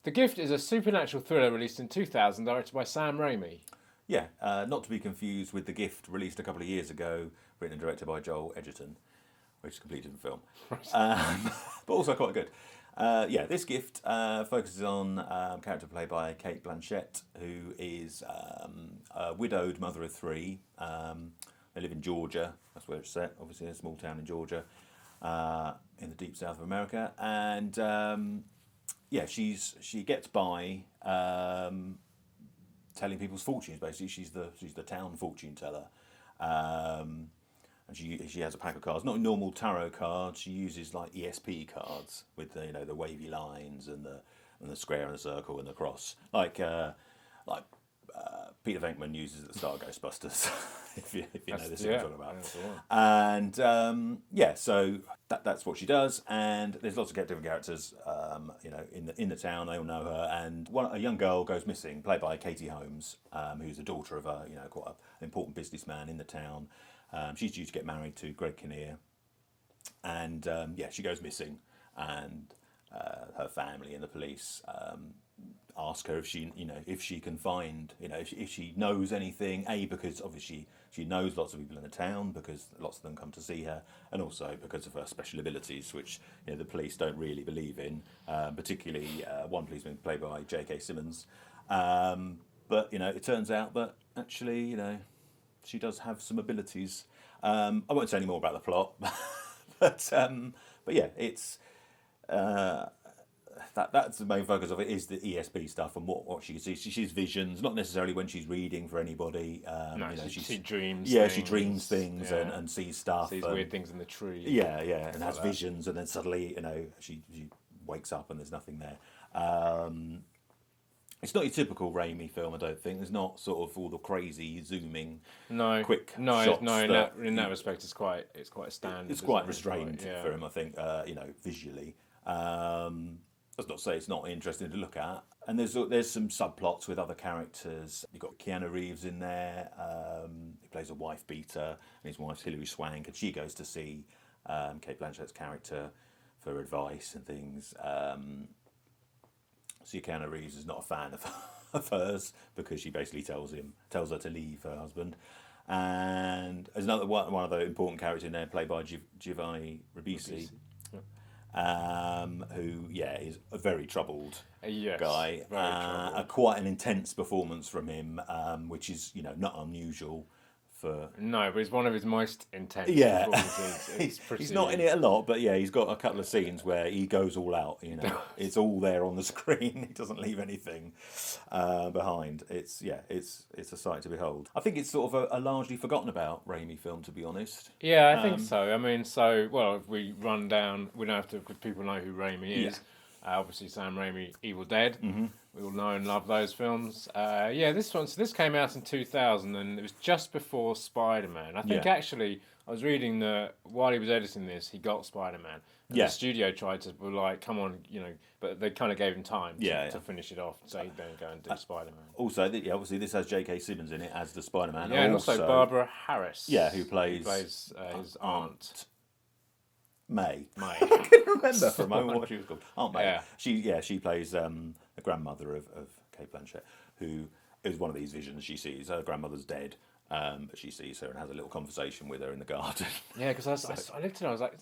The Gift is a supernatural thriller released in 2000, directed by Sam Raimi. Yeah, not to be confused with The Gift, released a couple of years ago, written and directed by Joel Edgerton, which is a completely different film, but also quite good. This Gift focuses on a character played by Cate Blanchett, who is a widowed mother of three. They live in Georgia. That's where it's set. Obviously, a small town in Georgia, in the deep south of America, and she gets by telling people's fortunes. Basically, she's the town fortune teller. And she has a pack of cards, not normal tarot cards. She uses like ESP cards with the wavy lines and the square and the circle and the cross, like Peter Venkman uses at the start of Ghostbusters. if you know this is what I'm talking about. And so that's what she does. And there's lots of different characters, in the town. They all know her. And a young girl goes missing, played by Katie Holmes, who's the daughter of quite an important businessman in the town. She's due to get married to Greg Kinnear, and she goes missing, and her family and the police ask her if she can find, if she knows anything. Because obviously she knows lots of people in the town, because lots of them come to see her, and also because of her special abilities, which the police don't really believe in. Particularly one policeman played by J.K. Simmons, but it turns out that actually she does have some abilities. I won't say any more about the plot, but yeah, it's that's the main focus of it, is the ESP stuff and what she can see. She sees visions, not necessarily when she's reading for anybody. She dreams. Yeah, things. she dreams things and sees stuff. Sees weird things in the tree. Yeah, and has visions, and then suddenly she wakes up and there's nothing there. It's not your typical Raimi film, I don't think. There's not sort of all the crazy zooming, quick shots. In that respect, it's quite a standard. It's quite restrained for him, I think. Visually. That's not to say it's not interesting to look at. And there's some subplots with other characters. You've got Keanu Reeves in there. He plays a wife beater, and his wife's Hilary Swank, and she goes to see Cate Blanchett's character for advice and things. So Keanu Reeves is not a fan of hers, because she basically tells her to leave her husband. And there's another one of the important characters in there, played by Giovanni Ribisi. Who is a very troubled guy. Very troubled. Quite an intense performance from him, which is not unusual. But it's one of his most intense performances. He's not in it a lot, but he's got a couple of scenes where he goes all out. It's all there on the screen. He doesn't leave anything behind. It's a sight to behold. I think it's sort of a largely forgotten about Raimi film, to be honest. Yeah, I think so. I mean, if we run down, we don't have to, because people know who Raimi is. Obviously, Sam Raimi, Evil Dead. Mm-hmm. We all know and love those films. This came out in 2000, and it was just before Spider-Man. I think actually, I was reading that while he was editing this, he got Spider-Man. And the studio tried to, were like, come on, but they kind of gave him time to finish it off, so he'd then go and do Spider-Man. Also, obviously this has J.K. Simmons in it as the Spider-Man. Yeah, and also Barbara Harris. Yeah, who plays his aunt. May. I can remember for a moment what she was called. Aunt May. Yeah. She plays the grandmother of Cate Blanchett, who is one of these visions she sees. Her grandmother's dead, but she sees her and has a little conversation with her in the garden. Yeah, because I looked at her, I was like,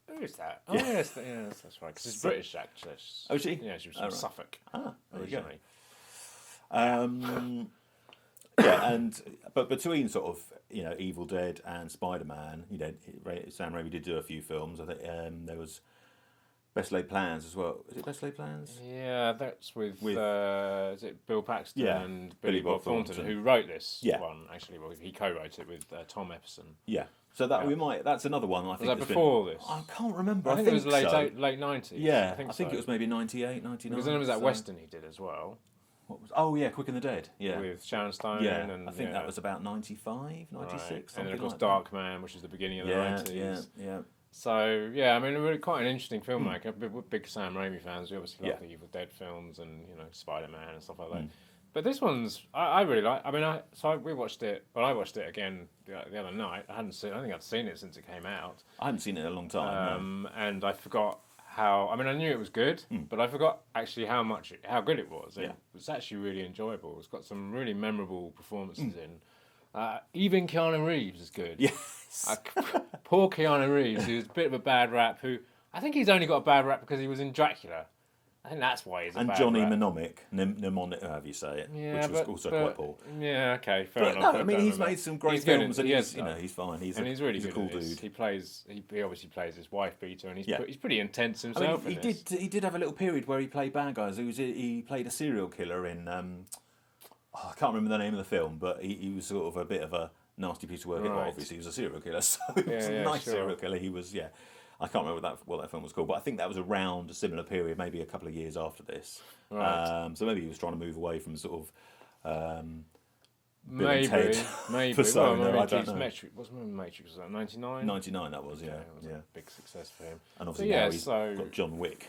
who is that? Oh, yes, that's right. Because she's a British actress. Oh, is she? Yeah, she was from Suffolk originally. But between sort of Evil Dead and Spider-Man, Sam Raimi did do a few films. I think there was Best Laid Plans as well. Is it Best Laid Plans? Yeah, that's with is it Bill Paxton and Billy Bob Thornton, who wrote this one actually. Well, he co-wrote it with Tom Epperson. Yeah. So that's another one. I think was that before this? I can't remember. I think it was late 90s. Yeah, I think it was maybe 98, 99. Because then there was that Western he did as well. Quick and the Dead. Yeah, with Sharon Stone. Yeah, and I think that was about 95, 96. Right. And then of course like Dark Man, which is the beginning of the 90s. Yeah. So I mean, really quite an interesting filmmaker. We're big Sam Raimi fans. We obviously love the Evil Dead films and Spider-Man and stuff like that. But this one's I really like. I mean, we watched it. Well, I watched it again the other night. I don't think I'd seen it since it came out. I haven't seen it in a long time. And I forgot how. I mean, I knew it was good, but I forgot actually how good it was. It was actually really enjoyable. It's got some really memorable performances in. Even Keanu Reeves is good. Yes. Poor Keanu Reeves, who's a bit of a bad rap. Who I think he's only got a bad rap because he was in Dracula. I think that's why he's a bad Johnny rap. Mnemonic, however you say it, Yeah, which was also quite poor. Yeah, okay, fair But enough. no, I mean, he's made some great films, and he's fine. He's really he's good a cool at this. dude. He obviously plays his wife beater, and he's pretty intense himself. I mean, he did have a little period where he played bad guys. He played a serial killer in I can't remember the name of the film, but he was sort of a bit of a nasty piece of work. Right. Well, obviously, he was a serial killer, so he was a nice serial killer. He was, I can't remember what that film was called, but I think that was around a similar period, maybe a couple of years after this. Right. So maybe he was trying to move away from sort of maybe persona. Well, I don't know. Matrix, was that 99? 99, that was, yeah. Okay, it was a big success for him. And obviously now he's got John Wick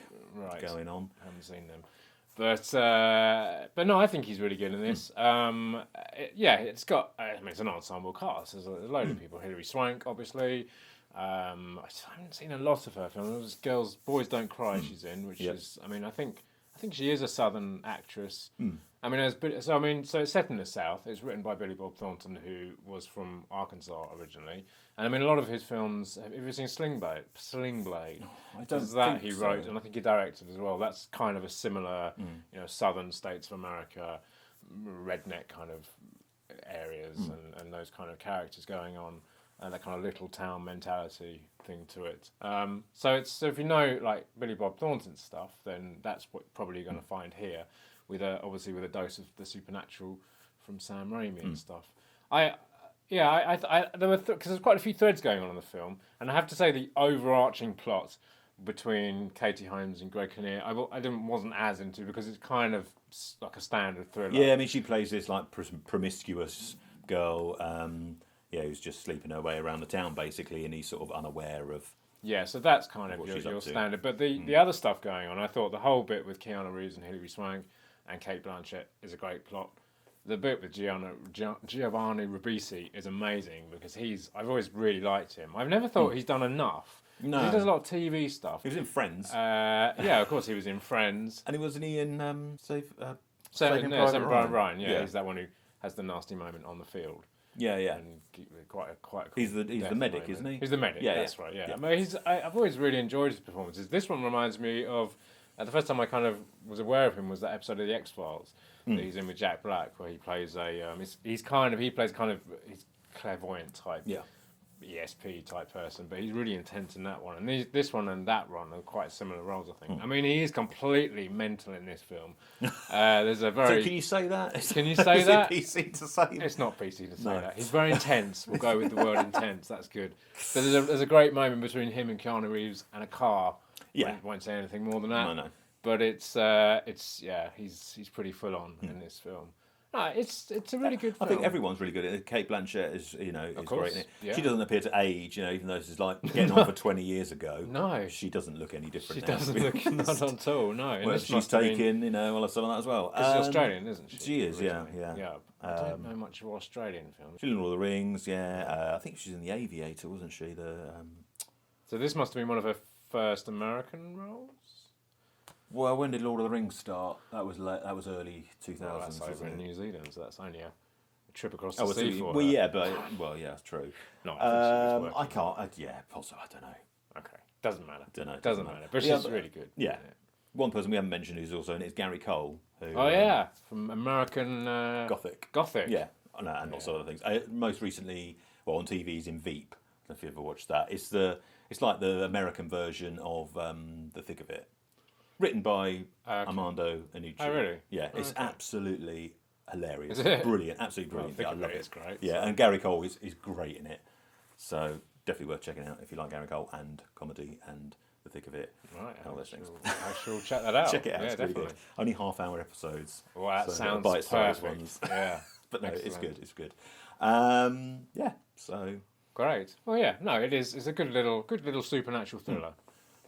going on. I haven't seen them. But no, I think he's really good in this. It's got. I mean, it's an ensemble cast. There's a load of people. Hilary Swank, obviously. I haven't seen a lot of her films. Girls, Boys Don't Cry. She's in, which is. I mean, I think she is a Southern actress. I mean, so it's set in the South. It's written by Billy Bob Thornton, who was from Arkansas originally. And I mean, a lot of his films. Have you ever seen Sling Blade? I don't think he so. wrote, and I think he directed as well. That's kind of a similar, Southern states of America, redneck kind of areas, and those kind of characters going on, and that kind of little town mentality thing to it. So if you know like Billy Bob Thornton stuff, then that's what probably you're going to find here, obviously with a dose of the supernatural from Sam Raimi and stuff. There were because there's quite a few threads going on in the film, and I have to say the overarching plot between Katie Holmes and Greg Kinnear I wasn't as into, because it's kind of like a standard thriller. Yeah, I mean, she plays this like promiscuous girl, who's just sleeping her way around the town basically, and he's sort of unaware of. Yeah, so that's kind of your standard. But the other stuff going on, I thought the whole bit with Keanu Reeves and Hilary Swank and Cate Blanchett is a great plot. The bit with Giovanni Ribisi is amazing, because I've always really liked him. I've never thought he's done enough. No. He does a lot of TV stuff. He was in Friends. Of course he was in Friends. And wasn't he in Saving Private Ryan? Yeah, he's that one who has the nasty moment on the field. Yeah. And quite a cool he's the medic, moment. isn't he? He's the medic. That's right. Yeah. I mean, I've always really enjoyed his performances. This one reminds me of the first time I kind of was aware of him was that episode of the X-Files that he's in with Jack Black, where he plays he's clairvoyant type. Yeah. ESP type person, but he's really intense in that one. And this one and that one are quite similar roles, I think. I mean, he is completely mental in this film. There's a very. So can you say that? Can you say that? Is it PC to say? It's not PC to say that. He's very intense. We'll go with the word intense. That's good. But there's a great moment between him and Keanu Reeves and a car. Yeah. Won't say anything more than that. No. But it's he's pretty full on in this film. No, it's a really good film. I think everyone's really good at it. Cate Blanchett is great in it. Yeah. She doesn't appear to age, even though this is like getting on for 20 years ago. No. She doesn't look any different now. She doesn't look not at all, no. Well, she's taken, all of that as well. She's Australian, isn't she? She is, yeah. I don't know much of Australian films. She's in Lord of the Rings, yeah. I think she's in The Aviator, wasn't she? So this must have been one of her first American roles? Well, when did Lord of the Rings start? That was early 2000s. Well, that's over in New Zealand, so that's only a trip across the sea for her. Well, yeah, true. No, I can't. Possibly. I don't know. Okay, doesn't matter. Doesn't matter. But she's really good. Yeah. One person we haven't mentioned who's also in it is Gary Cole. Who, from American Gothic. Yeah, and lots of other things. Most recently, on TV, he's in Veep. I don't know if you ever watched that. It's like the American version of The Thick of It. Written by Armando Iannucci. Oh, really? Yeah, it's absolutely hilarious. Is it? Brilliant, absolutely brilliant. I love it. It's great. Yeah, and Gary Cole is great in it. So definitely worth checking out if you like Gary Cole and comedy and The Thick of It. Right, I shall check that out. Check it out, it's definitely. really good. Only half-hour episodes. Well, that sounds bite-sized ones. Yeah. But no, it's good. So... Great. Well, yeah, no, it is. It's a good little supernatural thriller.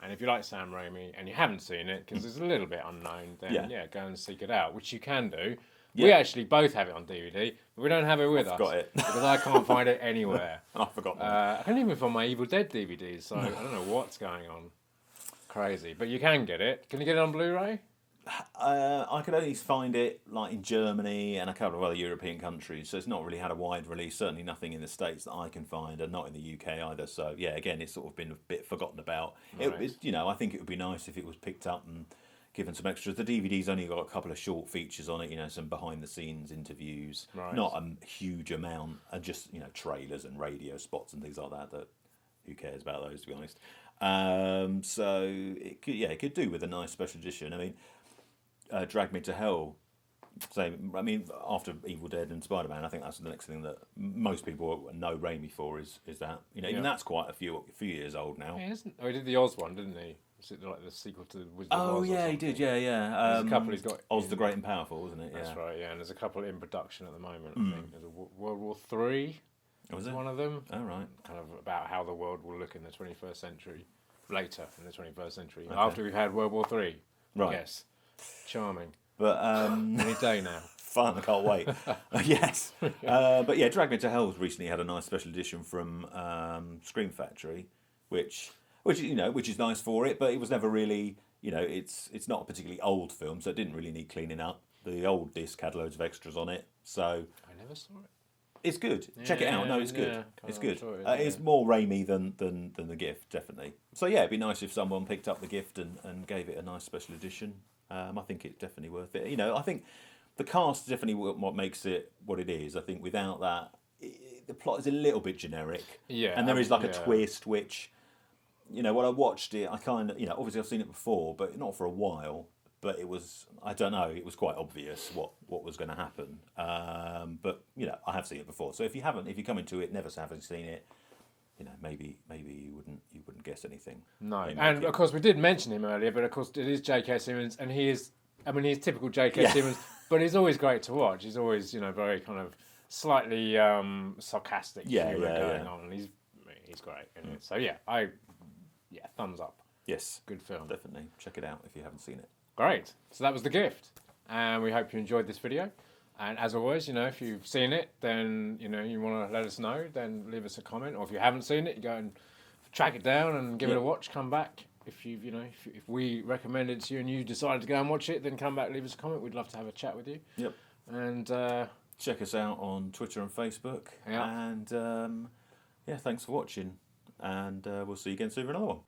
And if you like Sam Raimi and you haven't seen it, because it's a little bit unknown, then go and seek it out, which you can do. Yeah. We actually both have it on DVD, but we don't have it with us. Got it. Because I can't find it anywhere. I forgot. I can't even find my Evil Dead DVDs, so I don't know what's going on. Crazy. But you can get it. Can you get it on Blu-ray? I could only find it like in Germany and a couple of other European countries, so it's not really had a wide release. Certainly nothing in the States that I can find, and not in the UK either. So yeah, again, it's sort of been a bit forgotten about. Right. I think it would be nice if it was picked up and given some extras. The DVD's only got a couple of short features on it, some behind the scenes interviews, not a huge amount, and just trailers and radio spots and things like that. That who cares about those, to be honest. So it could do with a nice special edition. I mean. Drag Me to Hell. After Evil Dead and Spider-Man, I think that's the next thing that most people know Raimi for is that. Even that's quite a few years old now. Yeah, isn't? Oh, he did the Oz one, didn't he? Was it like the sequel to the Wizard of Oz? Oh yeah, he did. Yeah. There's a couple he's got. Oz the Great and Powerful, wasn't it? That's right. Yeah, and there's a couple in production at the moment. I think there's a World War III. Was it one of them? Oh right. Kind of about how the world will look in the 21st century, later in the 21st century, after we've had World War III. Right. Yes. Charming. But any day now. Fun, I can't wait. Yes. But yeah, Drag Me to Hell's recently had a nice special edition from Scream Factory, which is nice for it, but it was never really, it's not a particularly old film, so it didn't really need cleaning up. The old disc had loads of extras on it, so I never saw it. It's good. Check it out. No, it's good. It's good. It's more Raimi than The Gift, definitely. So yeah, it'd be nice if someone picked up The Gift and gave it a nice special edition. I think it's definitely worth it. I think the cast is definitely what makes it what it is. I think without that, the plot is a little bit generic. Yeah. And there is like a twist, which, when I watched it, I kind of, obviously I've seen it before, but not for a while. But it was, I don't know, it was quite obvious what was going to happen. But I have seen it before. So if you come into it never having seen it, maybe you wouldn't guess anything. No, and of course we did mention him earlier, but of course it is J.K. Simmons, and he's typical J.K. Simmons, but he's always great to watch. He's always very kind of slightly sarcastic humour going on, and he's great. So thumbs up. Yes, good film. Definitely check it out if you haven't seen it. Great. So that was The Gift, and we hope you enjoyed this video. And as always, if you've seen it, then you want to let us know. Then leave us a comment, or if you haven't seen it, you go and track it down and give it a watch. Come back if if we recommend it to you and you decided to go and watch it, then come back, leave us a comment. We'd love to have a chat with you. Yep. And check us out on Twitter and Facebook. Yeah. And thanks for watching. And we'll see you again soon for another one.